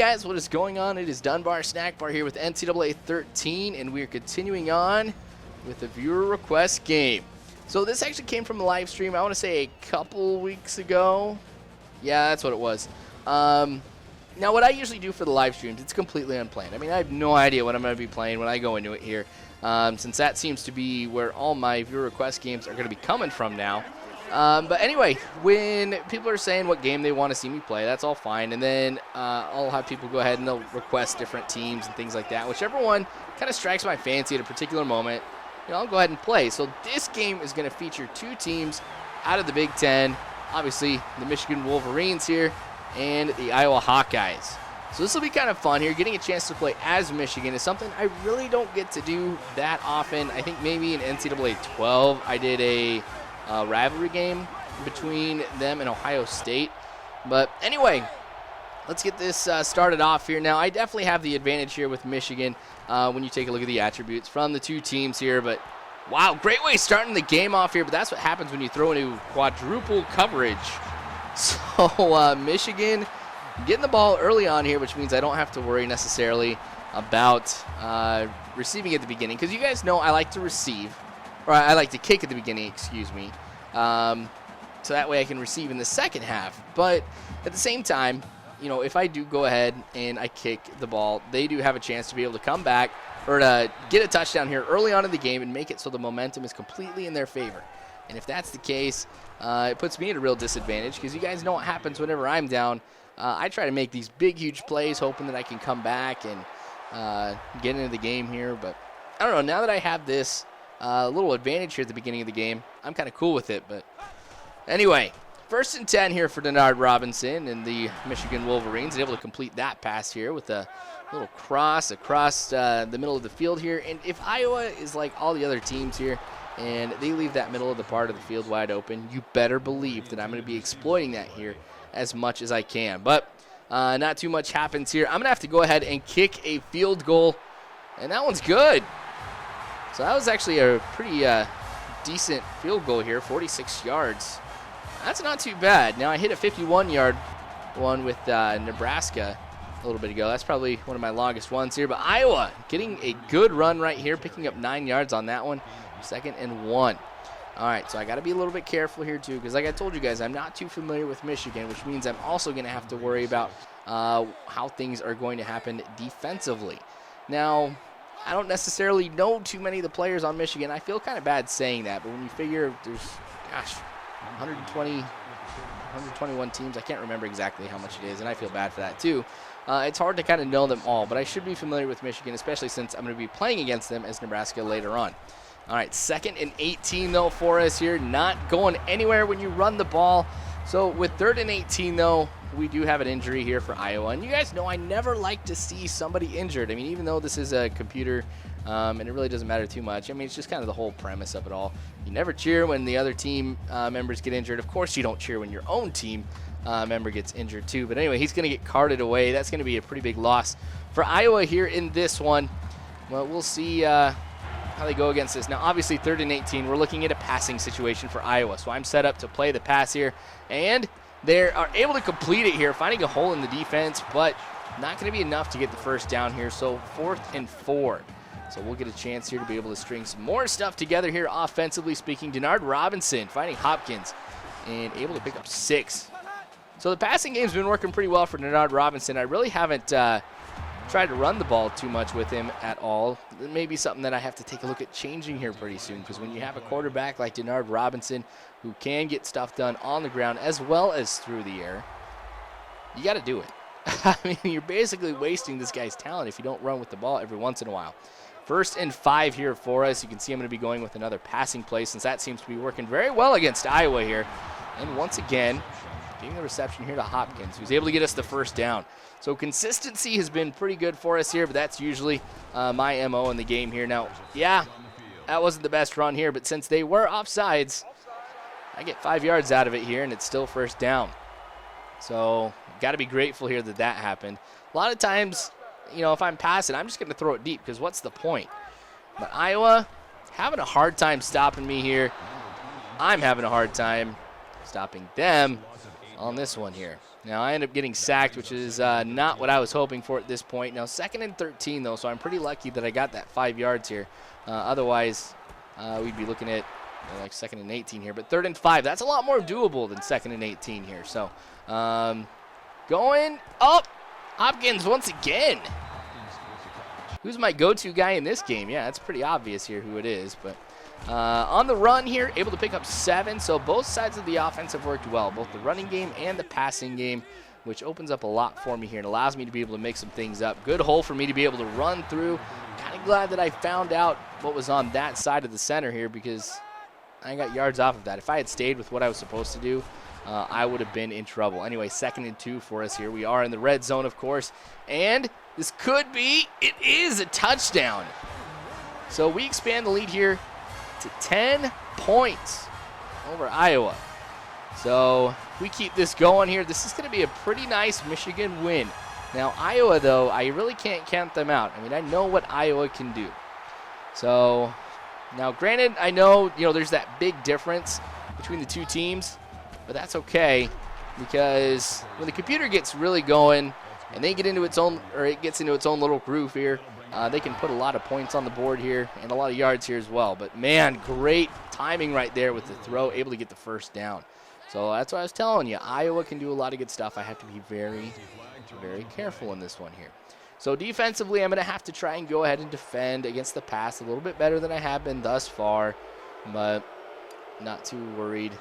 guys, what is going on? It is Dunbar Snack Bar here with NCAA 13, and we are continuing on with the viewer request game. So this actually came from a live stream, I want to say a couple weeks ago. Yeah, that's what it was. Now, what I usually do for the live streams, it's completely unplanned. I mean, I have no idea what I'm going to be playing when I go into it here, since that seems to be where all my viewer request games are going to be coming from now. But anyway, when people are saying what game they want to see me play, that's all fine. And then I'll have people go ahead and they'll request different teams and things like that. Whichever one kind of strikes my fancy at a particular moment, I'll go ahead and play. So this game is going to feature two teams out of the Big Ten. Obviously, the Michigan Wolverines here and the Iowa Hawkeyes. So this will be kind of fun here. Getting a chance to play as Michigan is something I really don't get to do that often. I think maybe in NCAA 12 I did a rivalry game between them and Ohio State. But anyway, let's get this started off here. Now, I definitely have the advantage here with Michigan when you take a look at the attributes from the two teams here. But wow, great way starting the game off here. But that's what happens when you throw into quadruple coverage. So Michigan getting the ball early on here, which means I don't have to worry necessarily about receiving at the beginning. Because you guys know I like to receive. Or I like to kick at the beginning, excuse me. So that way I can receive in the second half. But at the same time, if I do go ahead and I kick the ball, they do have a chance to be able to come back or to get a touchdown here early on in the game and make it so the momentum is completely in their favor. And if that's the case, it puts me at a real disadvantage because you guys know what happens whenever I'm down. I try to make these big, huge plays, hoping that I can come back and get into the game here. But I don't know, now that I have this little advantage here at the beginning of the game, I'm kind of cool with it. But anyway, 1st and 10 here for Denard Robinson and the Michigan Wolverines. Able to complete that pass here with a little cross across the middle of the field here. And if Iowa is like all the other teams here and they leave that middle of the part of the field wide open, you better believe that I'm going to be exploiting that here as much as I can. But not too much happens here. I'm going to have to go ahead and kick a field goal, and that one's good. So that was actually a pretty decent field goal here, 46 yards. That's not too bad. Now I hit a 51-yard one with Nebraska a little bit ago. That's probably one of my longest ones here. But Iowa getting a good run right here, picking up 9 yards on that one. 2nd and 1. All right, so I got to be a little bit careful here too because like I told you guys, I'm not too familiar with Michigan, which means I'm also going to have to worry about how things are going to happen defensively. Now, I don't necessarily know too many of the players on Michigan. I feel kind of bad saying that, but when you figure there's, 121 teams, I can't remember exactly how much it is, and I feel bad for that too. It's hard to kind of know them all, but I should be familiar with Michigan, especially since I'm going to be playing against them as Nebraska later on. All right, 2nd and 18, though, for us here. Not going anywhere when you run the ball. So with 3rd and 18, though, we do have an injury here for Iowa. And you guys know I never like to see somebody injured. I mean, even though this is a computer and it really doesn't matter too much. I mean, it's just kind of the whole premise of it all. You never cheer when the other team members get injured. Of course, you don't cheer when your own team member gets injured too. But anyway, he's going to get carted away. That's going to be a pretty big loss for Iowa here in this one. Well, we'll see how they go against this. Now, obviously, 3rd and 18, we're looking at a passing situation for Iowa. So I'm set up to play the pass here. And they are able to complete it here, finding a hole in the defense, but not going to be enough to get the first down here. So 4th and 4. So we'll get a chance here to be able to string some more stuff together here offensively speaking. Denard Robinson finding Hopkins and able to pick up 6. So the passing game's been working pretty well for Denard Robinson. I really haven't tried to run the ball too much with him at all. It may be something that I have to take a look at changing here pretty soon, because when you have a quarterback like Denard Robinson who can get stuff done on the ground as well as through the air, you got to do it. I mean, you're basically wasting this guy's talent if you don't run with the ball every once in a while. 1st and 5 here for us. You can see I'm going to be going with another passing play since that seems to be working very well against Iowa here. And once again, getting the reception here to Hopkins, who's able to get us the first down. So consistency has been pretty good for us here, but that's usually my MO in the game here. Now, yeah, that wasn't the best run here, but since they were offsides, I get 5 yards out of it here, and it's still first down. So got to be grateful here that that happened. A lot of times, if I'm passing, I'm just going to throw it deep because what's the point? But Iowa having a hard time stopping me here. I'm having a hard time stopping them on this one here. Now, I end up getting sacked, which is not what I was hoping for at this point. Now, 2nd and 13, though, so I'm pretty lucky that I got that 5 yards here. Otherwise, we'd be looking at like 2nd and 18 here. But 3rd and 5, that's a lot more doable than 2nd and 18 here. So, going up, Hopkins once again. Who's my go-to guy in this game? Yeah, it's pretty obvious here who it is. But on the run here, able to pick up 7. So both sides of the offense have worked well, both the running game and the passing game, which opens up a lot for me here and allows me to be able to make some things up. Good hole for me to be able to run through. Kind of glad that I found out what was on that side of the center here because I got yards off of that. If I had stayed with what I was supposed to do, I would have been in trouble. Anyway, 2nd and 2 for us here. We are in the red zone, of course, and this could be, it is a touchdown. So we expand the lead here to 10 points over Iowa. So if we keep this going here, this is going to be a pretty nice Michigan win. Now, Iowa, though, I really can't count them out. I mean, I know what Iowa can do. So now, granted, I know, there's that big difference between the two teams, but that's okay because when the computer gets really going and they get into its own, or it gets into its own little groove here, they can put a lot of points on the board here and a lot of yards here as well. But, man, great timing right there with the throw, able to get the first down. So that's what I was telling you. Iowa can do a lot of good stuff. I have to be very, very careful in this one here. So defensively, I'm going to have to try and go ahead and defend against the pass a little bit better than I have been thus far, but not too worried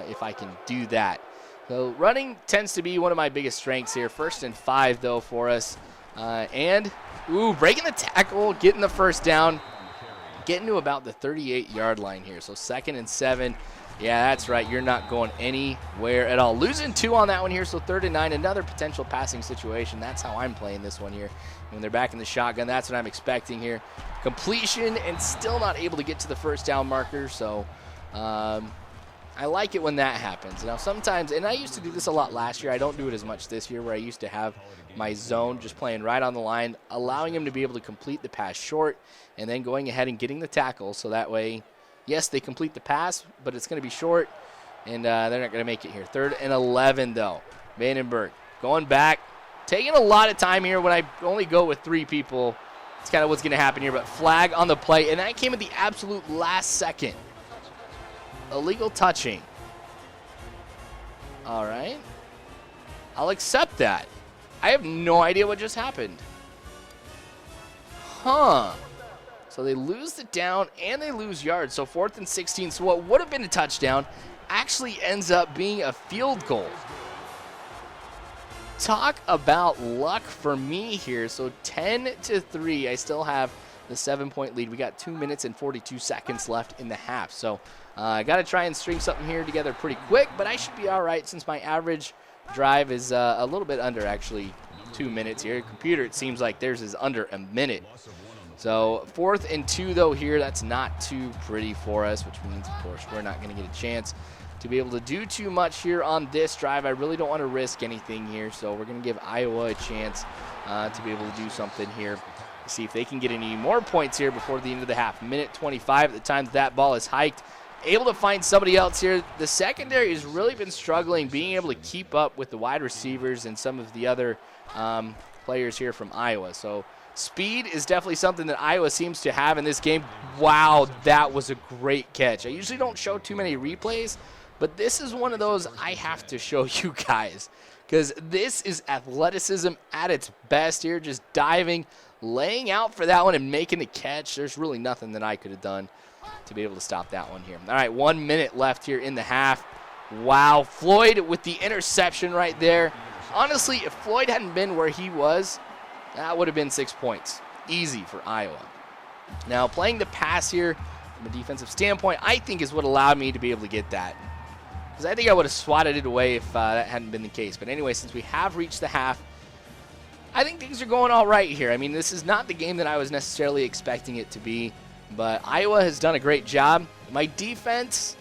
if I can do that. So running tends to be one of my biggest strengths here. 1st and 5, though, for us. Breaking the tackle, getting the first down, getting to about the 38-yard line here. So 2nd and 7. Yeah, that's right. You're not going anywhere at all. Losing 2 on that one here, so 3rd and 9, another potential passing situation. That's how I'm playing this one here. When they're back in the shotgun, that's what I'm expecting here. Completion and still not able to get to the first down marker, so I like it when that happens. Now sometimes, and I used to do this a lot last year, I don't do it as much this year, where I used to have my zone just playing right on the line, allowing him to be able to complete the pass short, and then going ahead and getting the tackle, so that way, yes, they complete the pass, but it's going to be short, and they're not going to make it here. 3rd and 11, though. Vandenberg going back, taking a lot of time here. When I only go with 3 people, it's kind of what's going to happen here, but flag on the play, and that came at the absolute last second. Illegal touching. All right. I'll accept that. I have no idea what just happened. Huh. So they lose the down and they lose yards. So 4th and 16. So what would have been a touchdown actually ends up being a field goal. Talk about luck for me here. So 10-3. I still have the 7-point lead. We got 2 minutes and 42 seconds left in the half. So I got to try and string something here together pretty quick, but I should be all right since my average drive is a little bit under actually 2 minutes here. Computer, it seems like theirs is under a minute. So 4th and 2, though, here. That's not too pretty for us, which means, of course, we're not going to get a chance to be able to do too much here on this drive. I really don't want to risk anything here, so we're going to give Iowa a chance to be able to do something here. See if they can get any more points here before the end of the half. Minute 25 at the time that ball is hiked. Able to find somebody else here. The secondary has really been struggling, being able to keep up with the wide receivers and some of the other players here from Iowa. So speed is definitely something that Iowa seems to have in this game. Wow, that was a great catch. I usually don't show too many replays, but this is one of those I have to show you guys because this is athleticism at its best here, just diving, laying out for that one and making the catch. There's really nothing that I could have done to be able to stop that one here. All right, 1 minute left here in the half. Wow, Floyd with the interception right there. Honestly, if Floyd hadn't been where he was, that would have been 6 points. Easy for Iowa. Now, playing the pass here from a defensive standpoint, I think is what allowed me to be able to get that. Because I think I would have swatted it away if that hadn't been the case. But anyway, since we have reached the half, I think things are going all right here. I mean, this is not the game that I was necessarily expecting it to be. But Iowa has done a great job. My defense,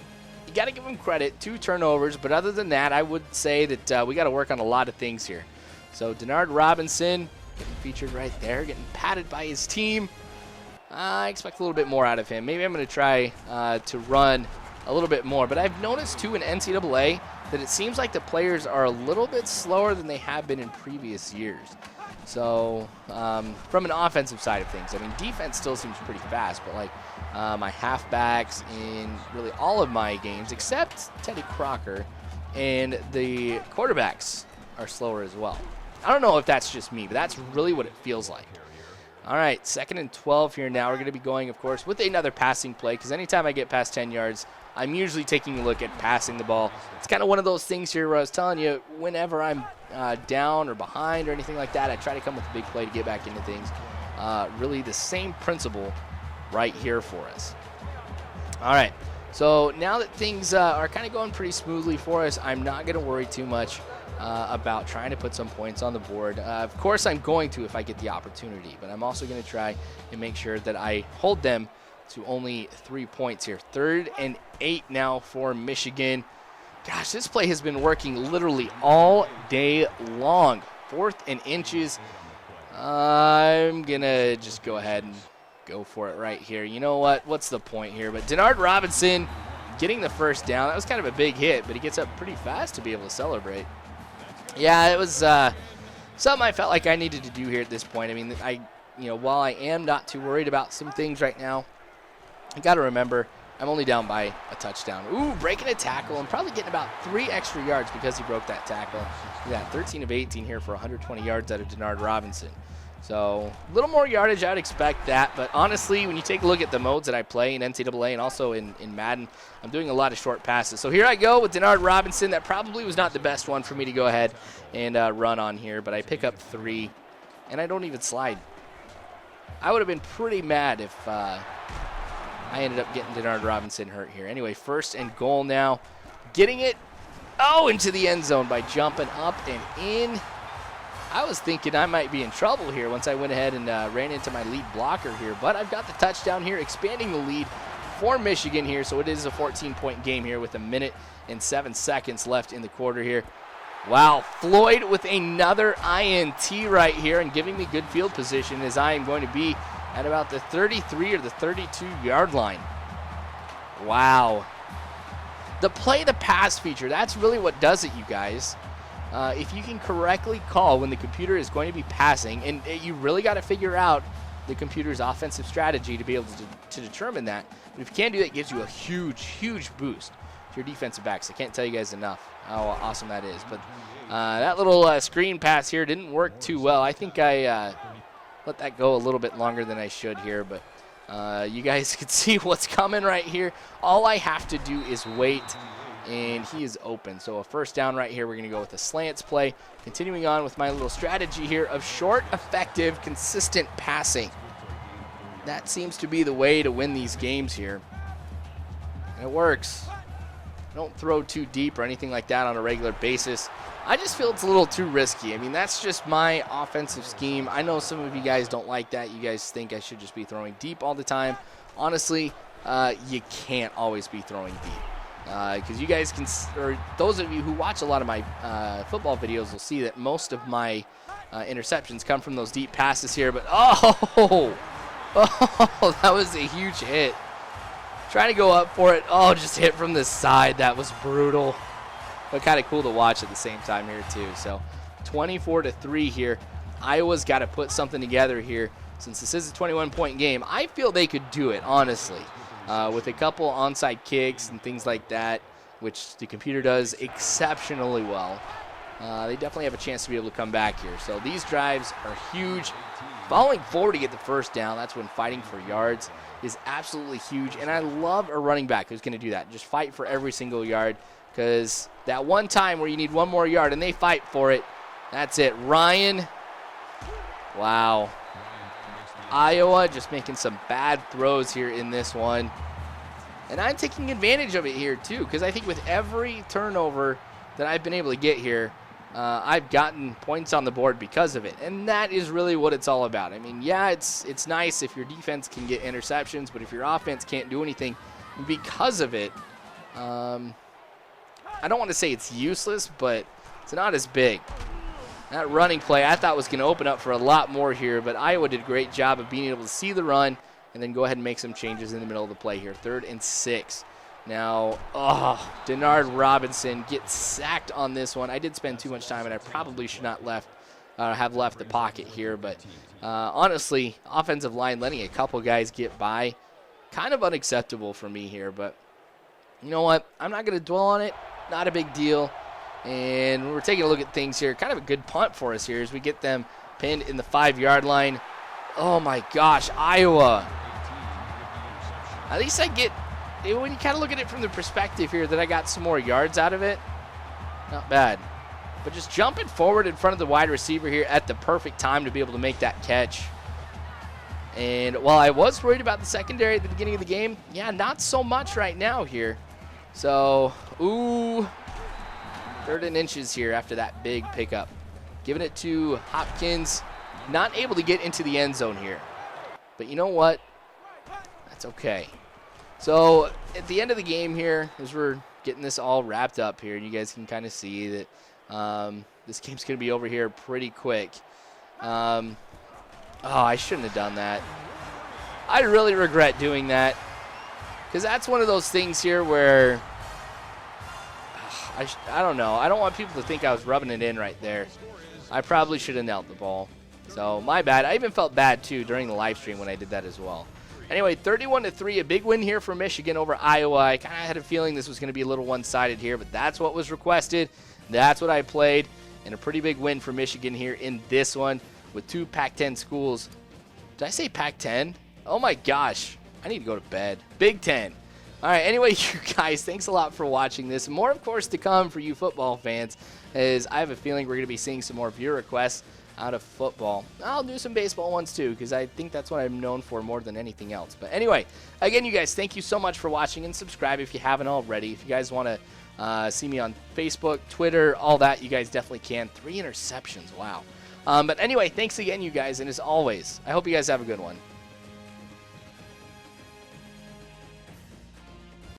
you got to give them credit. 2 turnovers. But other than that, I would say that we got to work on a lot of things here. So Denard Robinson getting featured right there, getting patted by his team. I expect a little bit more out of him. Maybe I'm going to try to run a little bit more. But I've noticed, too, in NCAA that it seems like the players are a little bit slower than they have been in previous years. So from an offensive side of things, I mean, defense still seems pretty fast, but like my halfbacks in really all of my games, except Teddy Crocker, and the quarterbacks are slower as well. I don't know if that's just me, but that's really what it feels like. All right, 2nd and 12 here now. We're going to be going, of course, with another passing play because anytime I get past 10 yards, I'm usually taking a look at passing the ball. It's kind of one of those things here where I was telling you, whenever I'm down or behind or anything like that, I try to come with a big play to get back into things. Really the same principle right here for us. All right, so now that things are kind of going pretty smoothly for us, I'm not going to worry too much about trying to put some points on the board. Of course, I'm going to if I get the opportunity, but I'm also going to try and make sure that I hold them to only 3 points here. 3rd and 8 now for Michigan. Gosh, this play has been working literally all day long. 4th and inches. I'm going to just go ahead and go for it right here. You know what? What's the point here? But Denard Robinson getting the first down. That was kind of a big hit, but he gets up pretty fast to be able to celebrate. Yeah, it was something I felt like I needed to do here at this point. I mean, while I am not too worried about some things right now, you got to remember I'm only down by a touchdown. Ooh, breaking a tackle and probably getting about 3 extra yards because he broke that tackle. Yeah, 13 of 18 here for 120 yards out of Denard Robinson. So a little more yardage, I'd expect that. But honestly, when you take a look at the modes that I play in NCAA and also in Madden, I'm doing a lot of short passes. So here I go with Denard Robinson. That probably was not the best one for me to go ahead and run on here. But I pick up 3, and I don't even slide. I would have been pretty mad if I ended up getting Denard Robinson hurt here. Anyway, 1st and goal now. Getting it, into the end zone by jumping up and in. I was thinking I might be in trouble here once I went ahead and ran into my lead blocker here. But I've got the touchdown here, expanding the lead for Michigan here. So it is a 14-point game here with 1 minute and 7 seconds left in the quarter here. Wow, Floyd with another INT right here and giving me good field position as I am going to be at about the 33 or the 32-yard line. Wow. The play the pass feature, that's really what does it, you guys. If you can correctly call when the computer is going to be passing, and you really got to figure out the computer's offensive strategy to be able to determine that. But if you can do that, it gives you a huge, huge boost to your defensive backs. I can't tell you guys enough how awesome that is. But that little screen pass here didn't work too well. I think I let that go a little bit longer than I should here. But you guys can see what's coming right here. All I have to do is wait, and he is open. So a 1st down right here. We're going to go with a slants play. Continuing on with my little strategy here of short, effective, consistent passing. That seems to be the way to win these games here. And it works. Don't throw too deep or anything like that on a regular basis. I just feel it's a little too risky. I mean, that's just my offensive scheme. I know some of you guys don't like that. You guys think I should just be throwing deep all the time. Honestly, you can't always be throwing deep. Because you guys can, or those of you who watch a lot of my football videos will see that most of my interceptions come from those deep passes here. But, that was a huge hit. Trying to go up for it. Just hit from the side. That was brutal. But kind of cool to watch at the same time here, too. So 24-3 here. Iowa's got to put something together here. Since this is a 21-point game, I feel they could do it, honestly. With a couple onside kicks and things like that, which the computer does exceptionally well. They definitely have a chance to be able to come back here. So these drives are huge. Falling forward to get the 1st down, that's when fighting for yards is absolutely huge. And I love a running back who's going to do that. Just fight for every single yard, because that one time where you need one more yard and they fight for it, that's it. Ryan, wow. Iowa just making some bad throws here in this one. And I'm taking advantage of it here, too, because I think with every turnover that I've been able to get here, I've gotten points on the board because of it. And that is really what it's all about. I mean, yeah, it's nice if your defense can get interceptions, but if your offense can't do anything because of it, I don't want to say it's useless, but it's not as big. That running play I thought was going to open up for a lot more here, but Iowa did a great job of being able to see the run and then go ahead and make some changes in the middle of the play here. 3rd and 6. Now, Denard Robinson gets sacked on this one. I did spend too much time, and I probably should not have left the pocket here. But honestly, offensive line letting a couple guys get by, kind of unacceptable for me here. But you know what? I'm not going to dwell on it. Not a big deal. And we're taking a look at things here. Kind of a good punt for us here as we get them pinned in the 5-yard line. Oh, my gosh, Iowa. At least I get, when you kind of look at it from the perspective here, that I got some more yards out of it. Not bad. But just jumping forward in front of the wide receiver here at the perfect time to be able to make that catch. And while I was worried about the secondary at the beginning of the game, yeah, not so much right now here. So, 3rd and inches here after that big pickup. Giving it to Hopkins. Not able to get into the end zone here. But you know what? That's okay. So, at the end of the game here, as we're getting this all wrapped up here, you guys can kind of see that this game's going to be over here pretty quick. I shouldn't have done that. I really regret doing that. Because that's one of those things here where, I don't know. I don't want people to think I was rubbing it in right there. I probably should have knelt the ball. So, my bad. I even felt bad, too, during the live stream when I did that as well. Anyway, 31-3, a big win here for Michigan over Iowa. I kind of had a feeling this was going to be a little one-sided here, but that's what was requested. That's what I played, and a pretty big win for Michigan here in this one with 2 Pac-10 schools. Did I say Pac-10? Oh, my gosh. I need to go to bed. Big Ten. All right, anyway, you guys, thanks a lot for watching this. More, of course, to come for you football fans, as I have a feeling we're going to be seeing some more viewer requests out of football. I'll do some baseball ones, too, because I think that's what I'm known for more than anything else. But anyway, again, you guys, thank you so much for watching, and subscribe if you haven't already. If you guys want to see me on Facebook, Twitter, all that, you guys definitely can. 3 interceptions, wow. But anyway, thanks again, you guys, and as always, I hope you guys have a good one.